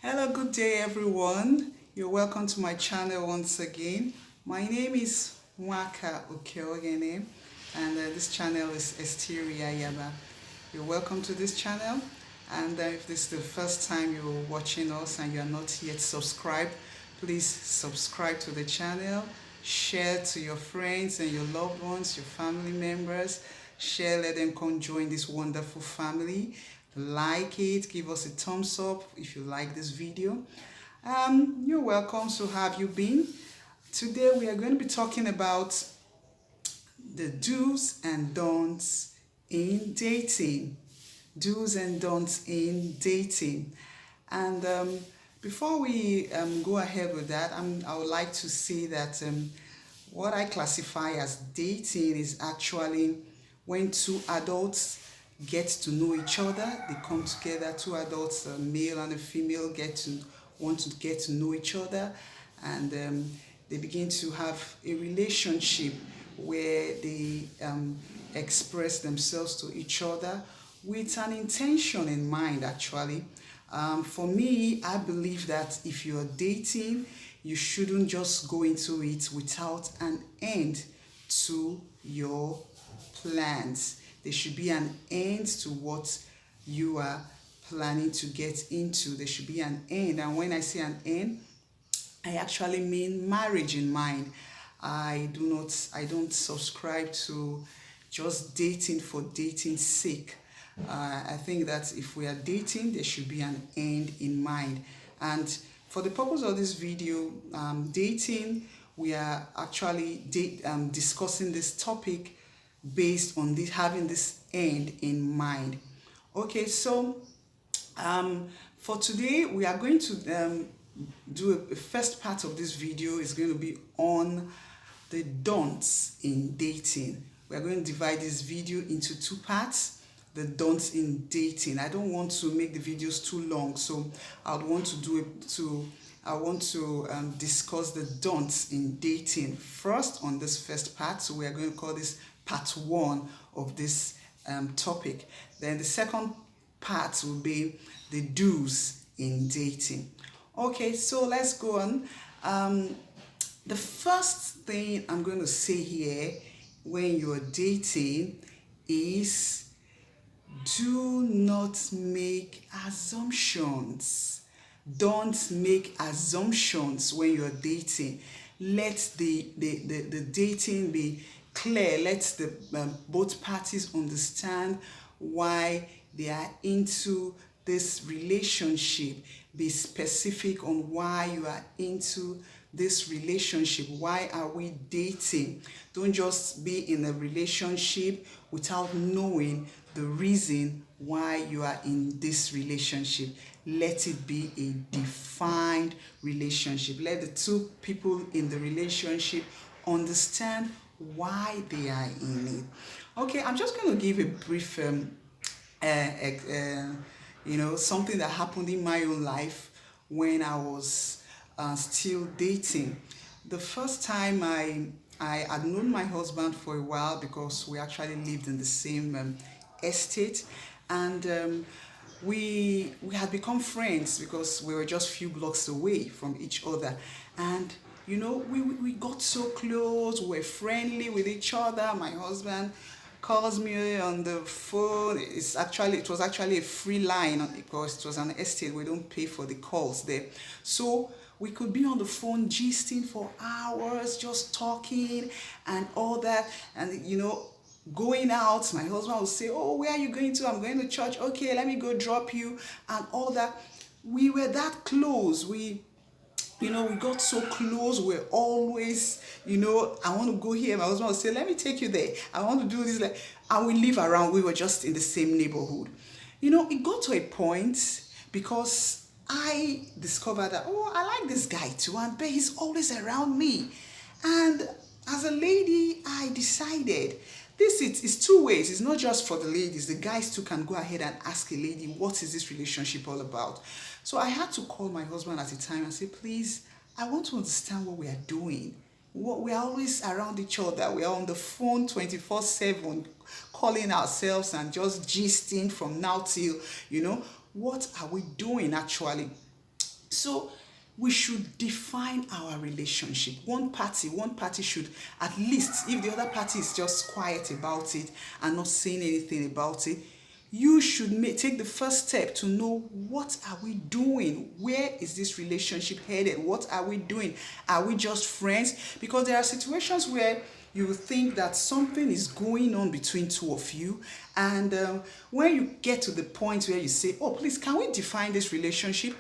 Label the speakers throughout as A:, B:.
A: Hello, good day everyone. You're welcome to my channel once again. My name is nwakaokeoghene and this channel is Esteria Yaba. You're welcome to this channel, and if this is the first time you're watching us and you're not yet subscribed, please subscribe to the channel, share to your friends and your loved ones, your family members. Share, let them come join this wonderful family. Like it, give us a thumbs up if you like this video. You're welcome. So have you been? Today we are going to be talking about the do's and don'ts in dating. Do's and don'ts in dating. And before we go ahead with that, I would like to say that what I classify as dating is actually when two adults get to know each other. They come together, two adults, a male and a female, want to get to know each other, and they begin to have a relationship where they express themselves to each other with an intention in mind, actually. For me, I believe that if you're dating, you shouldn't just go into it without an end to your plans. There should be an end to what you are planning to get into. There should be an end. And when I say an end, I actually mean marriage in mind. I don't subscribe to just dating for dating's sake. I think that if we are dating, there should be an end in mind. And for the purpose of this video, dating, we are actually discussing this topic based on this, having this end in mind. Okay, so for today, we are going to do a first part of this video is going to be on the don'ts in dating. We are going to divide this video into two parts. The don'ts in dating. I don't want to make the videos too long, so I want to discuss the don'ts in dating first on this first part. So we are going to call this part one of this topic. Then the second part will be the do's in dating. Okay, so let's go on. The first thing I'm going to say here when you're dating is do not make assumptions. Don't make assumptions when you're dating. Let the dating be clear. Let the both parties understand why they are into this relationship. Be specific on why you are into this relationship. Why are we dating? Don't just be in a relationship without knowing the reason why you are in this relationship. Let it be a defined relationship. Let the two people in the relationship understand why they are in it. Okay, I'm just going to give a brief something that happened in my own life when I was still dating. The first time I had known my husband for a while because we actually lived in the same estate, and we had become friends because we were just few blocks away from each other. And we got so close, we were friendly with each other. My husband calls me on the phone. It was actually a free line because it was an estate. We don't pay for the calls there. So we could be on the phone gisting for hours, just talking and all that. And going out, my husband would say, "Oh, where are you going to?" "I'm going to church." "Okay, let me go drop you," and all that. We were that close. We got so close. We're always, I want to go here. My husband would say, "Let me take you there. I want to do this." And we live around. We were just in the same neighborhood. It got to a point because I discovered that, oh, I like this guy too, and he's always around me. And as a lady, I decided it's two ways. It's not just for the ladies. The guys too can go ahead and ask a lady, what is this relationship all about? So I had to call my husband at the time and say, "Please, I want to understand what we are doing. We are always around each other. We are on the phone 24/7, calling ourselves and just gisting from now till, what are we doing actually?" So we should define our relationship. One party should, at least if the other party is just quiet about it and not saying anything about it, you should take the first step to know, what are we doing? Where is this relationship headed? What are we doing? Are we just friends? Because there are situations where you will think that something is going on between two of you, and when you get to the point where you say, oh, please, can we define this relationship,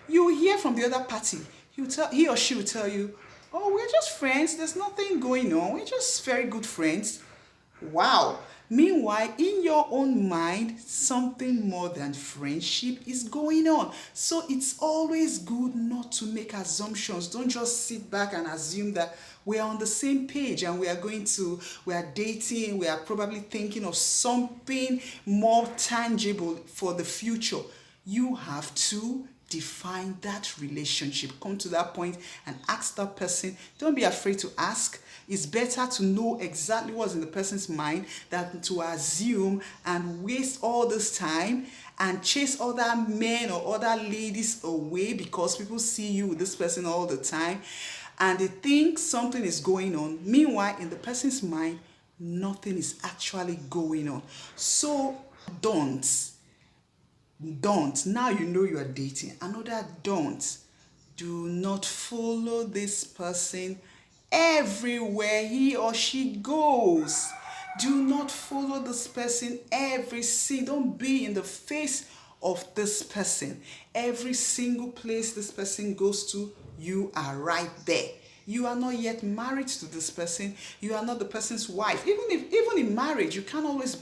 A: you will hear from the other party. He or she will tell you, oh, we're just friends, there's nothing going on, we're just very good friends. Wow. Meanwhile, in your own mind, something more than friendship is going on. So it's always good not to make assumptions. Don't just sit back and assume that we are on the same page and we are dating, we are probably thinking of something more tangible for the future. You have to define that relationship. Come to that point and ask that person. Don't be afraid to ask. It's better to know exactly what's in the person's mind than to assume and waste all this time and chase other men or other ladies away because people see you with this person all the time and they think something is going on. Meanwhile, in the person's mind, nothing is actually going on. So don't. Now you know you are dating. Another don't. Do not follow this person everywhere he or she goes. Do not follow this person don't be in the face of this person. Every single place this person goes to, you are right there. You are not yet married to this person. You are not the person's wife. Even in marriage, you can't always,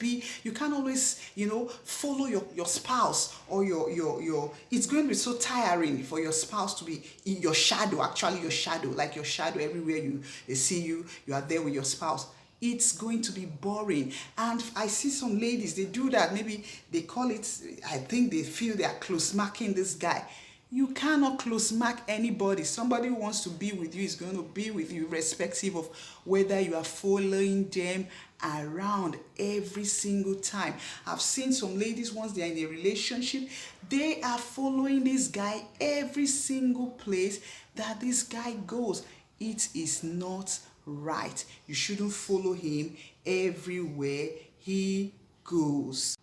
A: follow your spouse or your it's going to be so tiring for your spouse to be in your shadow, actually your shadow, like your shadow everywhere they see you, you are there with your spouse. It's going to be boring. And I see some ladies, they do that. Maybe they call it, I think they feel they are close marking this guy. You cannot close mark anybody. Somebody who wants to be with you is going to be with you, irrespective of whether you are following them around every single time. I've seen some ladies, once they're in a relationship, they are following this guy every single place that this guy goes. It is not right. You shouldn't follow him everywhere he goes.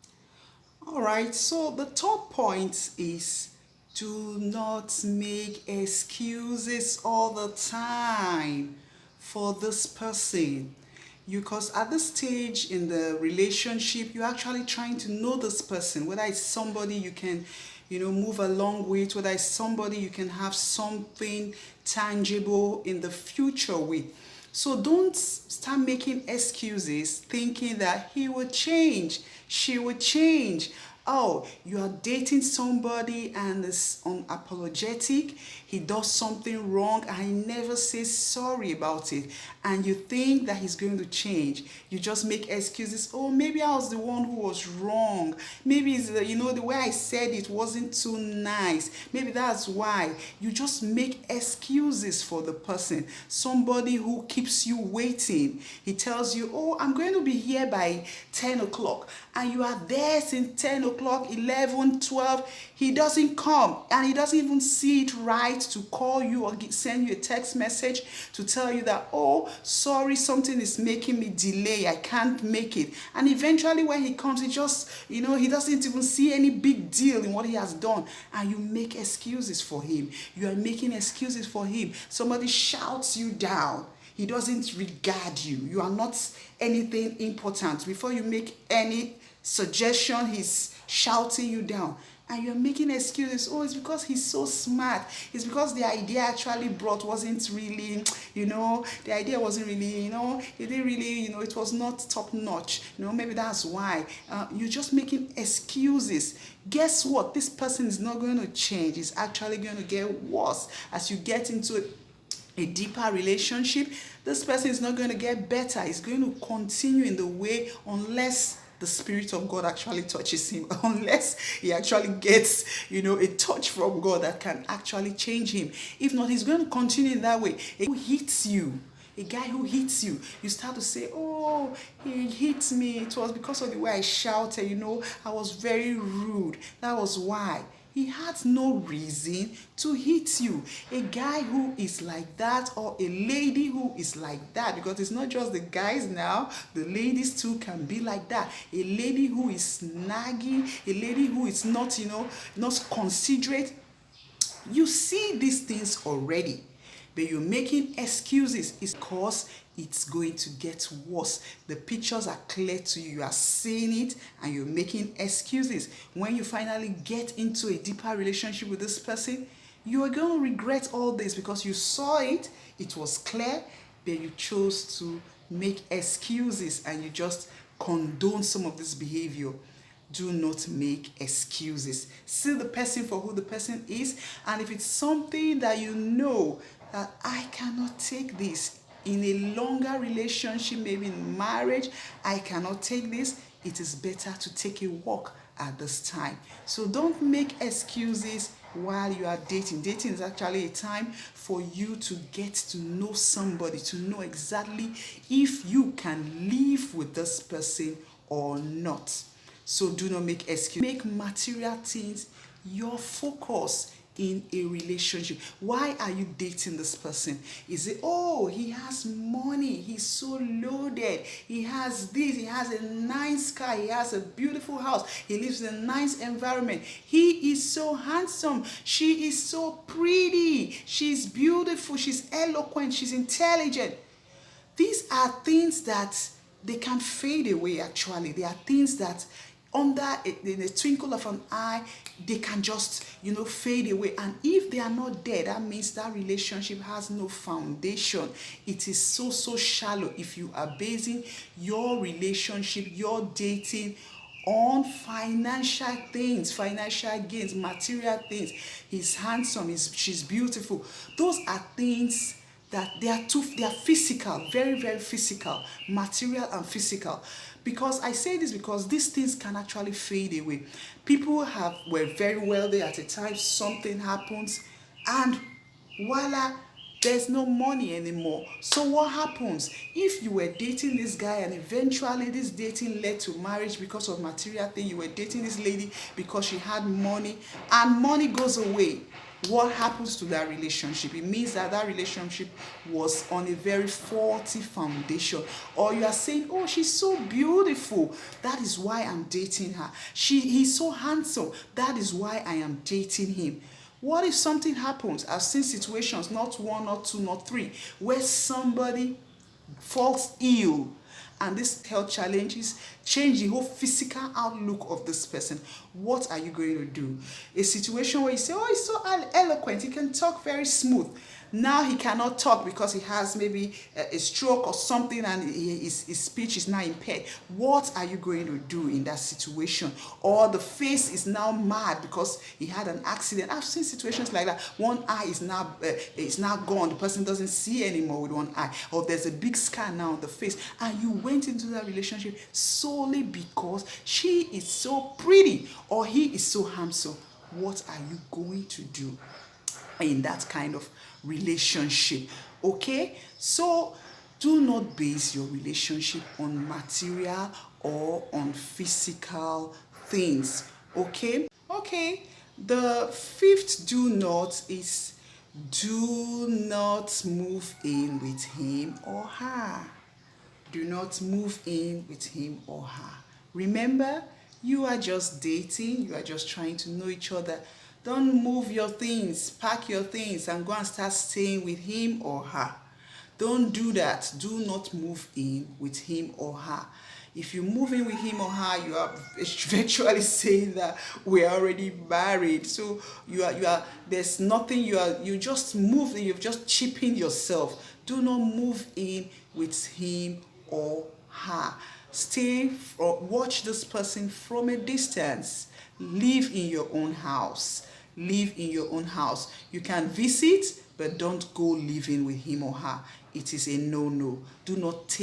A: All right, so the third point is, do not make excuses all the time for this person. Because at this stage in the relationship, you're actually trying to know this person, whether it's somebody you can, move along with, whether it's somebody you can have something tangible in the future with. So don't start making excuses thinking that he will change, she will change. Oh, you are dating somebody and is unapologetic. He does something wrong and he never says sorry about it. And you think that he's going to change. You just make excuses. Oh, maybe I was the one who was wrong. Maybe it's the way I said it wasn't too nice. Maybe that's why. You just make excuses for the person. Somebody who keeps you waiting. He tells you, oh, I'm going to be here by 10 o'clock. And you are there since 10 o'clock, 11, 12. He doesn't come and he doesn't even see it right to call you or send you a text message to tell you that, oh, sorry, something is making me delay. I can't make it. And eventually when he comes, he just, he doesn't even see any big deal in what he has done. And you make excuses for him. You are making excuses for him. Somebody shouts you down. He doesn't regard you. You are not anything important. Before you make any suggestion, he's shouting you down. And you're making excuses. Oh, it's because he's so smart. It's because the idea actually brought wasn't really, the idea wasn't really, it didn't really, it was not top notch. Maybe that's why. You're just making excuses. Guess what? This person is not going to change. It's actually going to get worse as you get into a deeper relationship. This person is not going to get better. It's going to continue in the way unless the Spirit of God actually touches him, unless he actually gets, a touch from God that can actually change him. If not, he's going to continue in that way. Who hits you? A guy who hits you, you start to say, oh, he hit me. It was because of the way I shouted, I was very rude. That was why. he had no reason to hit you. A guy who is like that, or a lady who is like that, because it's not just the guys now, the ladies too can be like that. A lady who is nagging, a lady who is not, not considerate. You see these things already, but you're making excuses. It's because it's going to get worse. The pictures are clear to you. You are seeing it and you're making excuses. When you finally get into a deeper relationship with this person, you are going to regret all this because you saw it, it was clear, but you chose to make excuses and you just condone some of this behavior. Do not make excuses. See the person for who the person is, and if it's something that you know that I cannot take this in a longer relationship, maybe in marriage, I cannot take this, it is better to take a walk at this time. So don't make excuses while you are dating. Dating is actually a time for you to get to know somebody, to know exactly if you can live with this person or not. So do not make excuses. Make material things your focus in a relationship. Why are you dating this person? Is it, oh, he has money, he's so loaded, he has this, he has a nice car, he has a beautiful house, he lives in a nice environment, he is so handsome, she is so pretty, she's beautiful, she's eloquent, she's intelligent. These are things that they can fade away. Actually, they are things that in the twinkle of an eye, they can just fade away. And if they are not there, that means that relationship has no foundation. It is so shallow if you are basing your relationship, your dating, on financial things, financial gains, material things. He's handsome, she's beautiful. Those are things that they are physical, very physical, material and physical. Because I say this because these things can actually fade away. People were very wealthy at a time, something happens, and voila, there's no money anymore. So what happens? If you were dating this guy and eventually this dating led to marriage because of material thing, you were dating this lady because she had money, and money goes away, what happens to that relationship? It means that that relationship was on a very faulty foundation. Or you are saying, oh, she's so beautiful, that is why I'm dating her. He's so handsome, that is why I am dating him. What if something happens? I've seen situations, not one, not two, not three, where somebody falls ill, and these health challenges change the whole physical outlook of this person. What are you going to do? A situation where you say, oh, he's so eloquent, he can talk very smooth. Now he cannot talk because he has maybe a stroke or something, and his speech is now impaired. What are you going to do in that situation? Or the face is now mad because he had an accident. I've seen situations like that. One eye is now gone. The person doesn't see anymore with one eye. Or there's a big scar now on the face. And you went into that relationship solely because she is so pretty or he is so handsome. What are you going to do in that kind of relationship? Okay, so do not base your relationship on material or on physical things. Okay, the fifth do not is do not move in with him or her. Do not move in with him or her. Remember, you are just dating, you are just trying to know each other. Don't move your things, pack your things and go and start staying with him or her. Don't do that. Do not move in with him or her. If you move in with him or her, you are virtually saying that we are already married. So there's nothing, you just moved, you've just cheapened yourself. Do not move in with him or her. Watch this person from a distance. Live in your own house. Live in your own house. You can visit, but don't go living with him or her. It is a no-no. Do not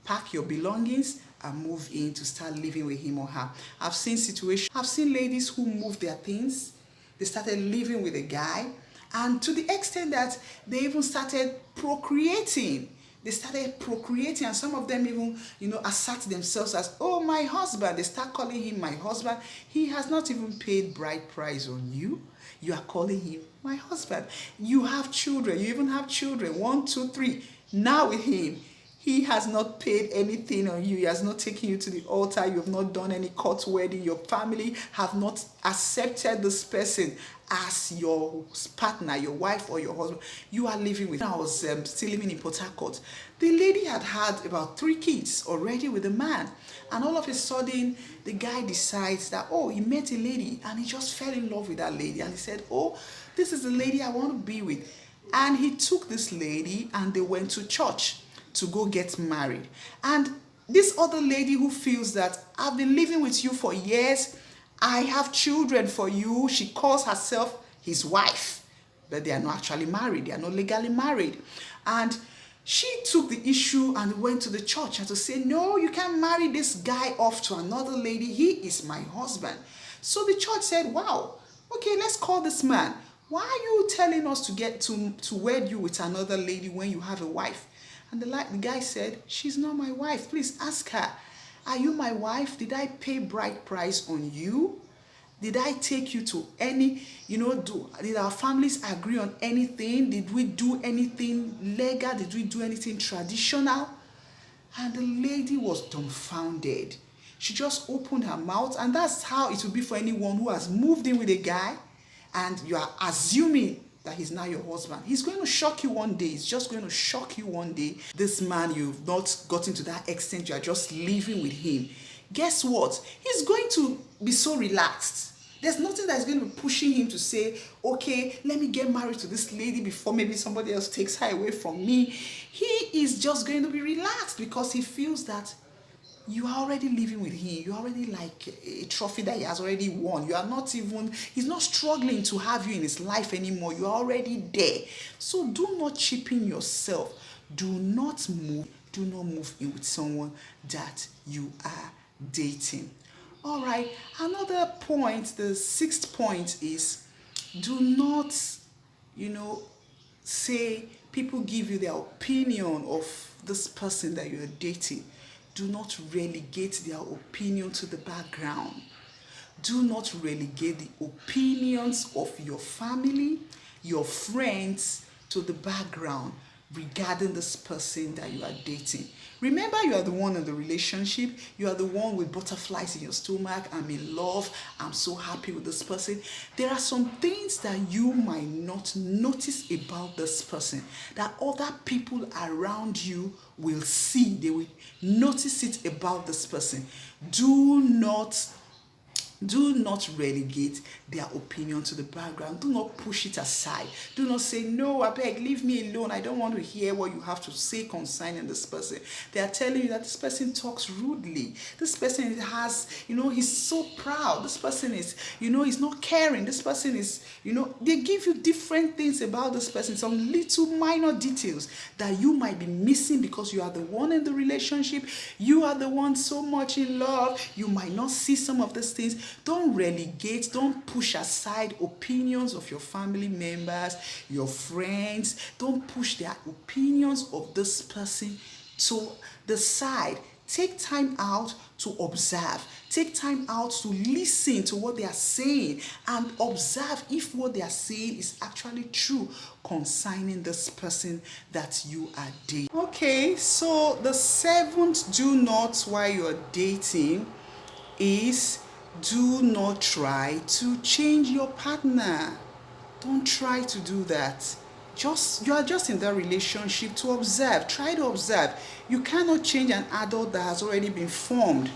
A: pack your belongings and move in to start living with him or her. I've seen ladies who moved their things. They started living with a guy, and to the extent that they even started procreating They started procreating, and some of them even, assert themselves as, oh, my husband. They start calling him my husband. He has not even paid bride price on you. You are calling him my husband. You have children. You even have children. 1, 2, 3. Now with him, he has not paid anything on you. He has not taken you to the altar. You have not done any court wedding. Your family have not accepted this person as your partner, your wife or your husband. You are living with. I was still living in Port Harcourt. The lady had about 3 kids already with a man. And all of a sudden, the guy decides that, oh, he met a lady and he just fell in love with that lady. And he said, oh, this is the lady I want to be with. And he took this lady and they went to church to go get married. And this other lady who feels that I've been living with you for years, I have children for you, she calls herself his wife, but they are not actually married, they are not legally married. And she took the issue and went to the church and to say, no, you can't marry this guy off to another lady, he is my husband. So the church said, wow, okay, let's call this man. Why are you telling us to get to wed you with another lady when you have a wife? And the guy said, she's not my wife. Please ask her, are you my wife? Did I pay bride price on you? Did I take you to any, did our families agree on anything? Did we do anything legal? Did we do anything traditional? And the lady was dumbfounded. She just opened her mouth, and that's how it will be for anyone who has moved in with a guy and you are assuming that he's now your husband. He's going to shock you one day. He's just going to shock you one day. This man, you've not gotten to that extent. You are just living with him. Guess what? He's going to be so relaxed. There's nothing that's going to be pushing him to say, okay, let me get married to this lady before maybe somebody else takes her away from me. He is just going to be relaxed because he feels that you are already living with him. You're already like a trophy that he has already won. You are not even, he's not struggling to have you in his life anymore. You're already there. So do not cheapen yourself. Do not move in with someone that you are dating. All right, another point, the 6th point is, do not, say people give you their opinion of this person that you're dating. Do not relegate their opinion to the background. Do not relegate the opinions of your family, your friends to the background regarding this person that you are dating. Remember, you are the one in the relationship. You are the one with butterflies in your stomach. I'm in love. I'm so happy with this person. There are some things that you might not notice about this person that other people around you will see. They will notice it about this person. Do not relegate their opinion to the background. Do not push it aside. Do not say, no, I beg, leave me alone. I don't want to hear what you have to say concerning this person. They are telling you that this person talks rudely. This person has, he's so proud. This person is, he's not caring. This person is, they give you different things about this person, some little minor details that you might be missing because you are the one in the relationship. You are the one so much in love. You might not see some of these things. Don't relegate, don't push aside opinions of your family members, your friends. Don't push their opinions of this person to the side. Take time out to observe. Take time out to listen to what they are saying and observe if what they are saying is actually true concerning this person that you are dating. Okay, so the 7th do not while you're dating is, do not try to change your partner. Don't try to do that. You are just in that relationship to observe. Try to observe. You cannot change an adult that has already been formed.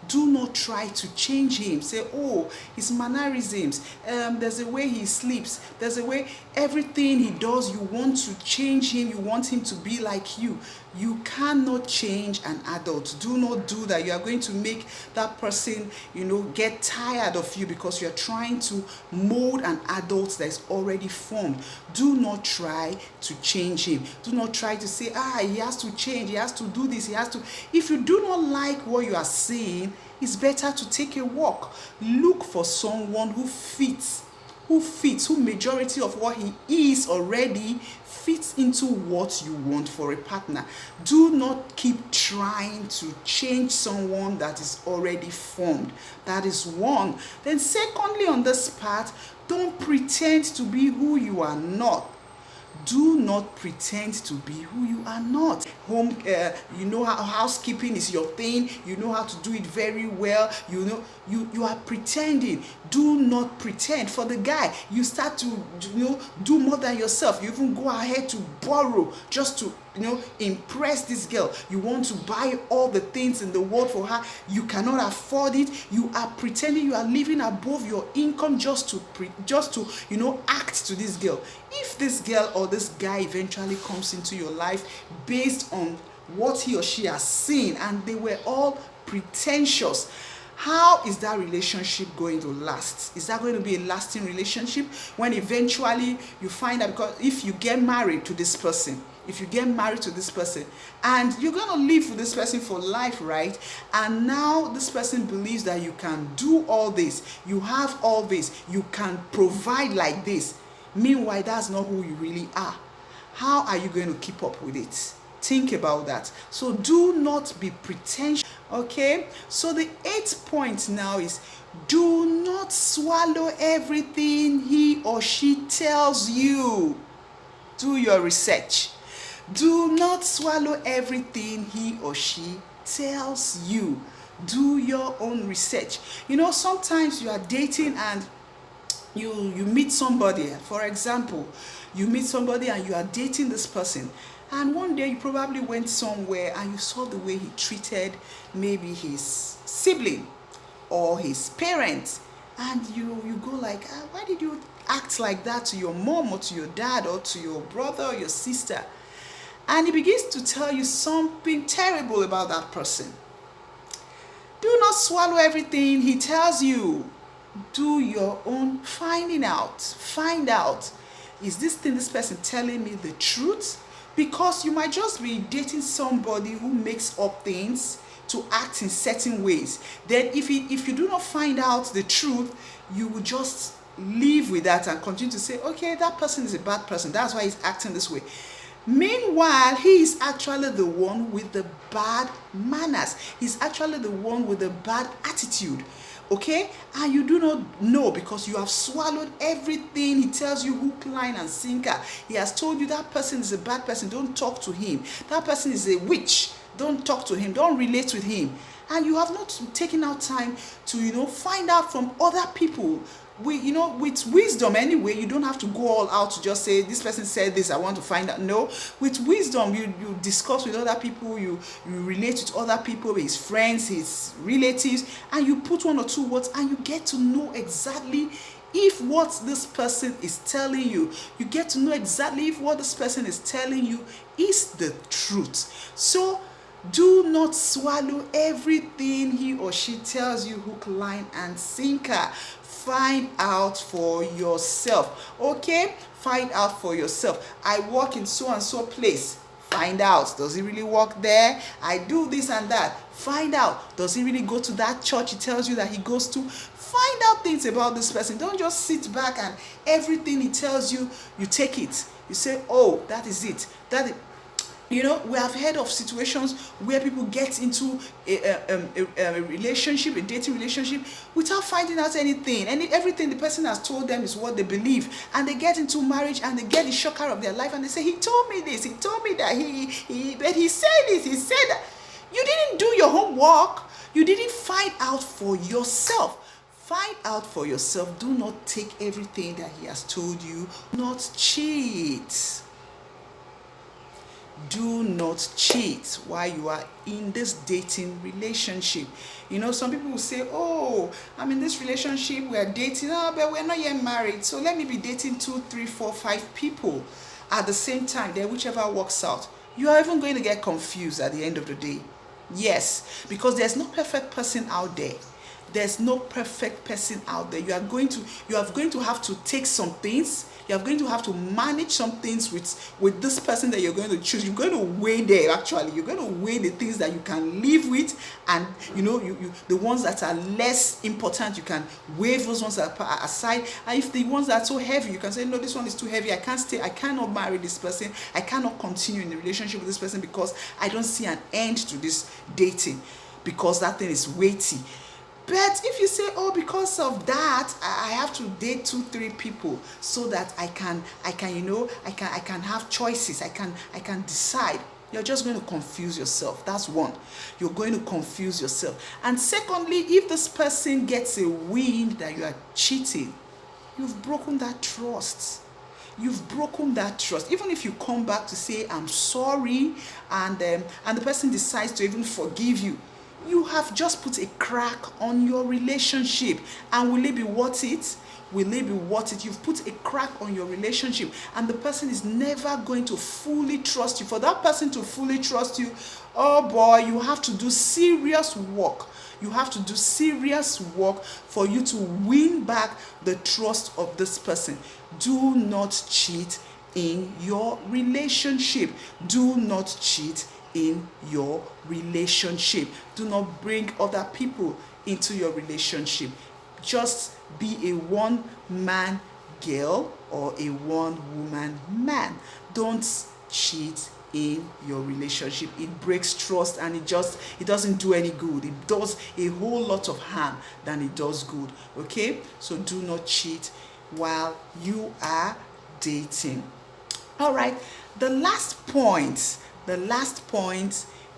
A: Do not try to change him. Say, oh, his mannerisms, there's a way he sleeps, there's a way everything he does, you want to change him, you want him to be like you. You cannot change an adult. Do not do that. You are going to make that person, get tired of you because you are trying to mold an adult that is already formed. Do not try to change him. Do not try to say, he has to change, he has to do this, he has to. If you do not like what you are saying, it's better to take a walk. Look for someone who fits who fits, who majority of what he is already fits into what you want for a partner. Do not keep trying to change someone that is already formed. That is one. Then secondly, on this part, don't pretend to be who you are not. Do not pretend to be who you are not. Home, you know how housekeeping is your thing. You know how to do it very well. You know you are pretending. Do not pretend. For the guy, you start to do more than yourself. You even go ahead to borrow just to impress this girl. You want to buy all the things in the world for her. You cannot afford it. You are pretending you are living above your income just to act to this girl. If this girl or this guy eventually comes into your life based on what he or she has seen and they were all pretentious, how is that relationship going to last? Is that going to be a lasting relationship when eventually you find out? Because if you get married to this person, and you're going to live with this person for life, right? And now this person believes that you can do all this, you have all this, you can provide like this. Meanwhile, that's not who you really are. How are you going to keep up with it? Think about that. So do not be pretentious. Okay, so the 8th point now is, do not swallow everything he or she tells you. Do your research. Do not swallow everything he or she tells you. Do your own research. Sometimes you are dating and you meet somebody. For example, you meet somebody and you are dating this person, and one day you probably went somewhere and you saw the way he treated maybe his sibling or his parents, and you go like, why did you act like that to your mom or to your dad or to your brother or your sister? And he begins to tell you something terrible about that person. Do not swallow everything he tells you. Do your own finding out. Find out, is this person telling me the truth? Because you might just be dating somebody who makes up things to act in certain ways. Then if you do not find out the truth, you will just live with that and continue to say, okay, that person is a bad person, that's why he's acting this way. Meanwhile, he is actually the one with the bad manners. He's actually the one with the bad attitude. Okay? And you do not know because you have swallowed everything he tells you, hook, line, and sinker. He has told you that person is a bad person. Don't talk to him. That person is a witch. Don't talk to him. Don't relate with him. And you have not taken out time to, find out from other people. With wisdom anyway, you don't have to go all out to just say, this person said this, I want to find out. No, with wisdom, you discuss with other people, you relate with other people, his friends, his relatives, and you put one or two words and you get to know exactly if what this person is telling you, you get to know exactly if what this person is telling you is the truth. So do not swallow everything he or she tells you, hook, line, and sinker. Find out for yourself. Okay? Find out for yourself. I work in so and so place. Find out, does he really work there? I do this and that. Find out, does he really go to that church he tells you that he goes to? Find out things about this person. Don't just sit back and everything he tells you, you take it. You say, oh, that is it. We have heard of situations where people get into a relationship, a dating relationship, without finding out anything. And everything the person has told them is what they believe. And they get into marriage and they get the shocker of their life and they say, he told me this, he told me that, but he said this, he said that. You didn't do your homework. You didn't find out for yourself. Find out for yourself. Do not take everything that he has told you. Not cheat. Do not cheat while you are in this dating relationship. Some people will say, oh, I'm in this relationship, we're dating, but we're not yet married, so let me be dating 2, 3, 4, 5 people at the same time. Then whichever works out. You are even going to get confused at the end of the day. Yes, because there's no perfect person out there. There's no perfect person out there. You are going to have to take some things. You are going to have to manage some things with this person that you're going to choose. You're going to weigh there. Actually, you're going to weigh the things that you can live with, and you the ones that are less important, you can wave those ones aside. And if the ones that are so heavy, you can say, no, this one is too heavy. I can't stay. I cannot marry this person. I cannot continue in a relationship with this person because I don't see an end to this dating, because that thing is weighty. But if you say, oh, because of that, I have to date 2-3 people so that I can have choices. I can decide. You're just going to confuse yourself. That's one. You're going to confuse yourself. And secondly, if this person gets a wind that you are cheating, you've broken that trust. You've broken that trust. Even if you come back to say, I'm sorry, and the person decides to even forgive you, you have just put a crack on your relationship. And will it be worth it? Will it be worth it? You've put a crack on your relationship, and the person is never going to fully trust you. For that person to fully trust you, oh boy, you have to do serious work. You have to do serious work for you to win back the trust of this person. Do not cheat in your relationship. Do not cheat in your relationship. Do not bring other people into your relationship. Just be a one-man girl or a one-woman man. Don't cheat in your relationship. It breaks trust, and it doesn't do any good. It does a whole lot of harm than it does good. Okay? So do not cheat while you are dating. All right. The last point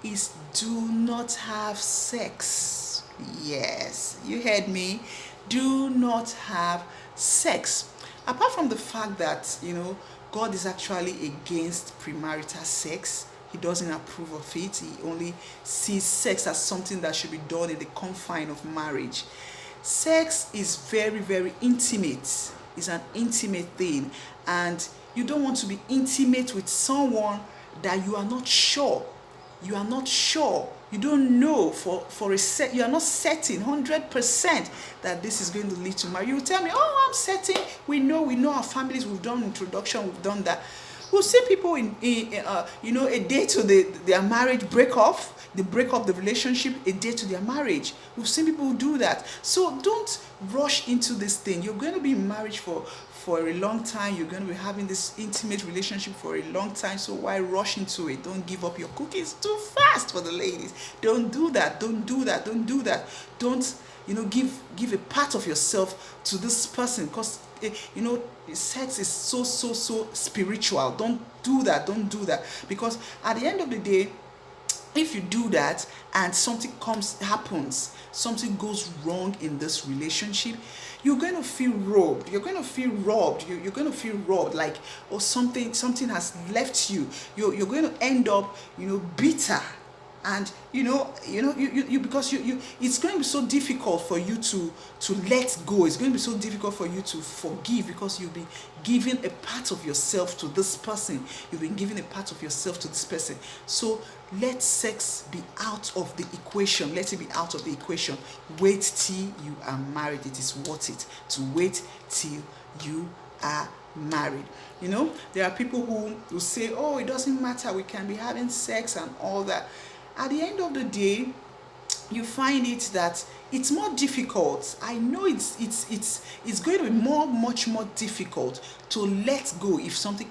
A: is do not have sex. Yes, you heard me. Do not have sex. Apart from the fact that, God is actually against premarital sex. He doesn't approve of it. He only sees sex as something that should be done in the confine of marriage. Sex is very, very intimate. It's an intimate thing. And you don't want to be intimate with someone that you are not sure. You are not sure. You don't know for a set. You are not certain 100% that this is going to lead to marriage. You will tell me, oh, I'm certain. We know our families. We've done introduction. We've done that. We'll see people a day to their marriage break off. They break up the relationship a day to their marriage. We've seen people who do that. So don't rush into this thing. You're going to be in marriage for a long time. You're going to be having this intimate relationship for a long time. So why rush into it? Don't give up your cookies too fast for the ladies. Don't do that. Don't do that. Don't do that. Don't give a part of yourself to this person, because sex is so spiritual. Don't do that. Don't do that, because at the end of the day, if you do that and something happens, something goes wrong in this relationship, you're going to feel robbed. You're going to feel robbed. You're going to feel robbed, like, or something has left you. You're going to end up, bitter. And because it's going to be so difficult for you to let go. It's going to be so difficult for you to forgive, because you'll be giving a part of yourself to this person. You've been giving a part of yourself to this person. So let sex be out of the equation. Let it be out of the equation. Wait till you are married. It is worth it to wait till you are married. There are people who say, oh, it doesn't matter, we can be having sex and all that. At the end of the day, you find it that it's more difficult. I know it's going to be much more difficult to let go if something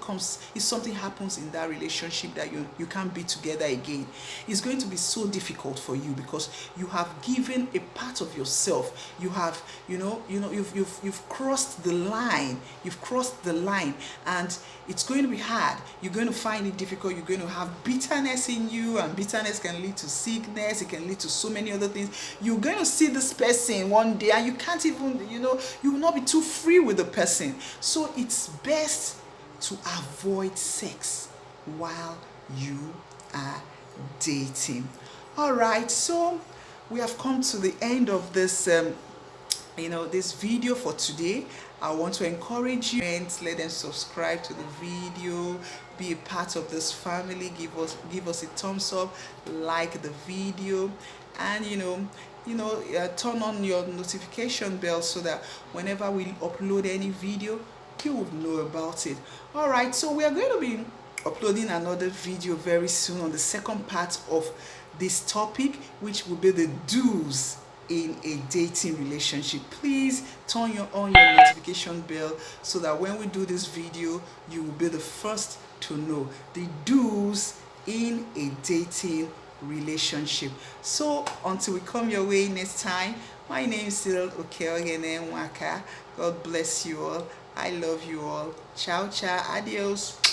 A: happens in that relationship that you can't be together again. It's going to be so difficult for you, because you have given a part of yourself. You have you've crossed the line. You've crossed the line, and it's going to be hard. You're going to find it difficult. You're going to have bitterness in you, and bitterness can lead to sickness. It can lead to so many other things. You're going to see this person one day, and you can't even, you will not be too free with the person. So it's best to avoid sex while you are dating. All right, so we have come to the end of this this video for today. I want to encourage you, let them subscribe to the video, be a part of this family. Give us a thumbs up, like the video, and turn on your notification bell so that whenever we upload any video, you will know about it. All right, so we are going to be uploading another video very soon on the second part of this topic, which will be the do's in a dating relationship. Please turn on your notification bell so that when we do this video, you will be the first to know the do's in a dating relationship. So until we come your way next time, my name is still Okeoghene Nwaka. God bless you all. I love you all. Ciao, ciao. Adios.